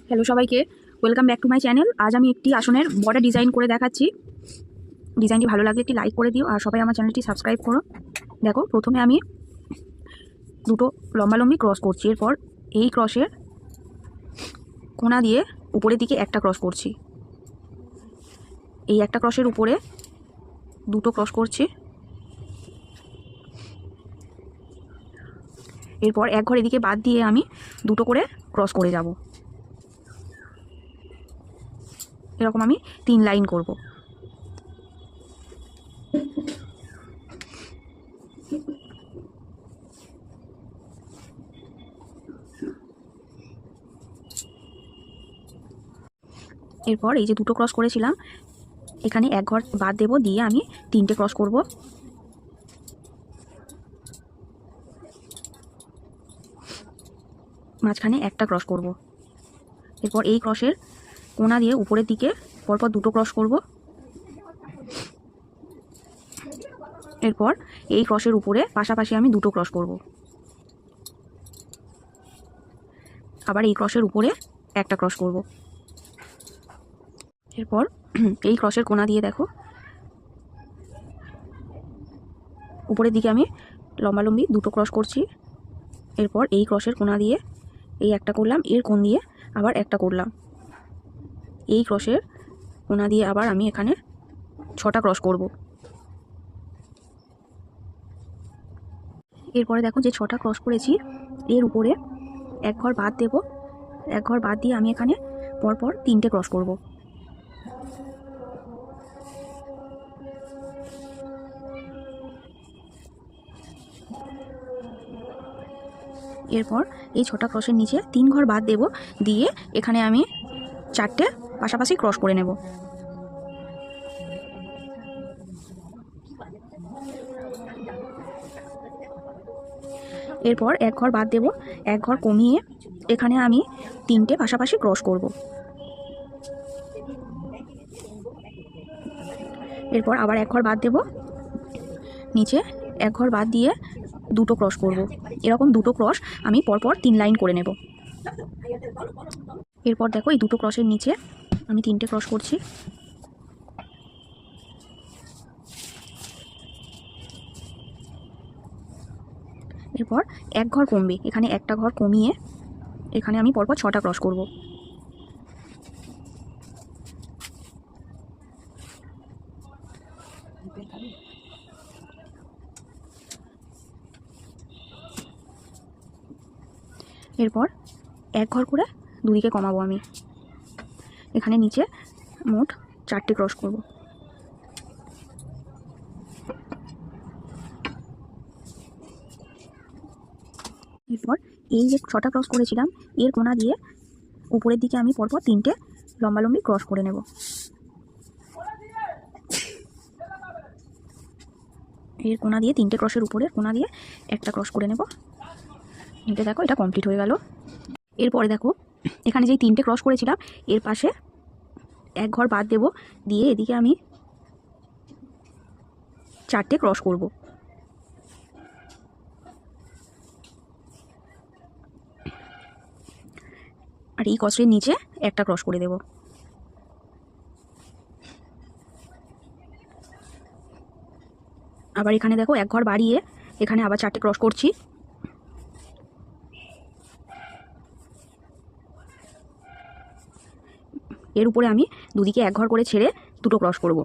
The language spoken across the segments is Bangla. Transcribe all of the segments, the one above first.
হ্যালো সবাইকে, welcome back to my channel. আজ আমি একটি আসনের বর্ডার ডিজাইন করে দেখাচ্ছি। ডিজাইনটি ভালো লাগলে একটি লাইক করে দিও আর সবাই আমার চ্যানেলটি সাবস্ক্রাইব করো। দেখো, প্রথমে আমি দুটো লম্বালম্বি ক্রস করছি, এরপর এই ক্রসের কোণা দিয়ে উপরের দিকে একটা ক্রস করছি, এই একটা ক্রসের উপরে দুটো ক্রস করছি, এরপর এক ঘর এদিকে বাদ দিয়ে আমি দুটো করে ক্রস করে যাব। এরকম আমি 3 লাইন করব। এরপর এই যে দুটো ক্রস করেছিলাম, এখানে এক ঘর বাদ দেব, দিয়ে আমি 3টে ক্রস করব। মাঝখানে একটা ক্রস করব। এরপর এই ক্রসের কোণা দিয়ে উপরের দিকে পরপর দুটো ক্রস করব। এরপর এই ক্রসের উপরে পাশাপাশি আমি দুটো ক্রস করব। আবার এই ক্রসের উপরে একটা ক্রস করব। এরপর এই ক্রসের কোণা দিয়ে দেখো উপরের দিকে আমি লম্বালম্বি দুটো ক্রস করছি। এরপর এই ক্রসের কোণা দিয়ে এই একটা করলাম, এর কোণ দিয়ে আবার একটা করলাম, এই ক্রসের কোণা দিয়ে আবার আমি এখানে 6টা ক্রস করব। এরপরে দেখো যে 6টা ক্রস করেছি, এর উপরে এক ঘর বাদ দেব, এক ঘর বাদ দিয়ে আমি এখানে পরপর 3টে ক্রস করব। এরপর এই 6টা ক্রসের নিচে 3 ঘর বাদ দেব, দিয়ে এখানে আমি 4টে পাশাপাশি ক্রস করে নেব। এরপর এক ঘর বাদ দেব, এক ঘর কমিয়ে এখানে আমি 3টে পাশাপাশি ক্রস করব। এরপর আবার এক ঘর বাদ দেব, নিচে এক ঘর বাদ দিয়ে দুটো ক্রস করব। এরকম দুটো ক্রস আমি পরপর 3 লাইন করে নেব। এরপর দেখো এই দুটো ক্রসের নিচে আমি 3টে ক্রস করছি। এরপর এক ঘর কমবে, এখানে একটা ঘর কমিয়ে এখানে আমি পরপর 6টা ক্রস করব। এরপর এক ঘর করে দুদিকে কমাবো আমি, এখানে নিচে মোট 4টে ক্রস করব। এরপর এই যে 6টা ক্রস করেছিলাম, এর কোণা দিয়ে উপরের দিকে আমি পরপর 3টে লম্বালম্বি ক্রস করে নেব। এর কোণা দিয়ে 3টে ক্রসের উপরের কোণা দিয়ে একটা ক্রস করে নেব। এটা দেখো, এটা কমপ্লিট হয়ে গেল। এরপরে দেখো এখানে যেই 3টে ক্রস করেছিলাম, এর পাশে এক ঘর বাদ দেব, দিয়ে এদিকে আমি 4টে ক্রস করব। আর এই ক্রসের নিচে একটা ক্রস করে দেব। আবার এখানে দেখো এক ঘর বাড়িয়ে এখানে আবার 4টে ক্রস করছি। এর উপরে আমি দুদিকে এক ঘর করে ছেড়ে দুটো ক্রস করব।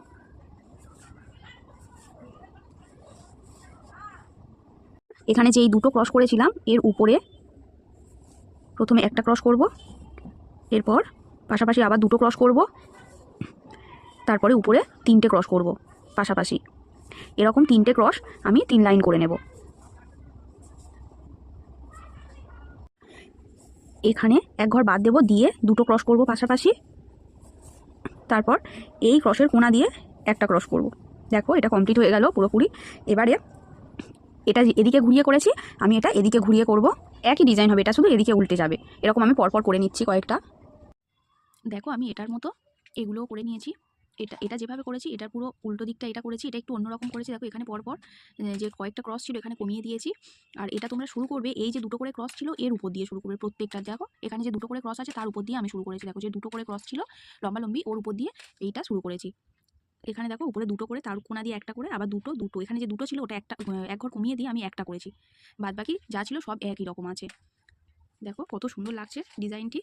এখানে যে এই দুটো ক্রস করেছিলাম, এর উপরে প্রথমে একটা ক্রস করব, এরপর পাশাপাশি আবার দুটো ক্রস করব, তারপরে উপরে 3টে ক্রস করব পাশাপাশি। এরকম 3টে ক্রস আমি 3 লাইন করে নেব। এখানে এক ঘর বাদ দেব, দিয়ে দুটো ক্রস করব পাশাপাশি, তারপর এই ক্রসের কোণা দিয়ে একটা ক্রস করব। দেখো এটা কমপ্লিট হয়ে গেল পুরোপুরি। এবারে এটা এদিকে ঘুরিয়ে করেছি, আমি এটা এদিকে ঘুরিয়ে করব, একই ডিজাইন হবে, এটা শুধু এদিকে উল্টে যাবে। এরকম আমি পরপর করে নিচ্ছি কয়েকটা। দেখো আমি এটার মতো এগুলোও করে নিয়েছি। এটা এটা যেভাবে করেছি এটার পুরো উল্টো দিকটা এটা করেছি, এটা একটু অন্যরকম করেছি। দেখো এখানে পরপর যে কয়েকটা ক্রস ছিল এখানে কমিয়ে দিয়েছি। আর এটা তোমরা শুরু করবে এই যে দুটো করে ক্রস ছিল এর উপর দিয়ে শুরু করবে প্রত্যেকটা। দেখো এখানে যে দুটো করে ক্রস আছে তার উপর দিয়ে আমি শুরু করেছি। দেখো যে দুটো করে ক্রস ছিল লম্বালম্বি ওর উপর দিয়ে এইটা শুরু করেছি। এখানে দেখো উপরে দুটো করে, তার কোনা দিয়ে একটা করে, আবার দুটো দুটো, এখানে যে দুটো ছিল ওটা একটা এক ঘর কমিয়ে দিয়ে আমি একটা করেছি। বাদ বাকি যা ছিল সব একই রকম আছে। দেখো কত সুন্দর লাগছে ডিজাইনটি।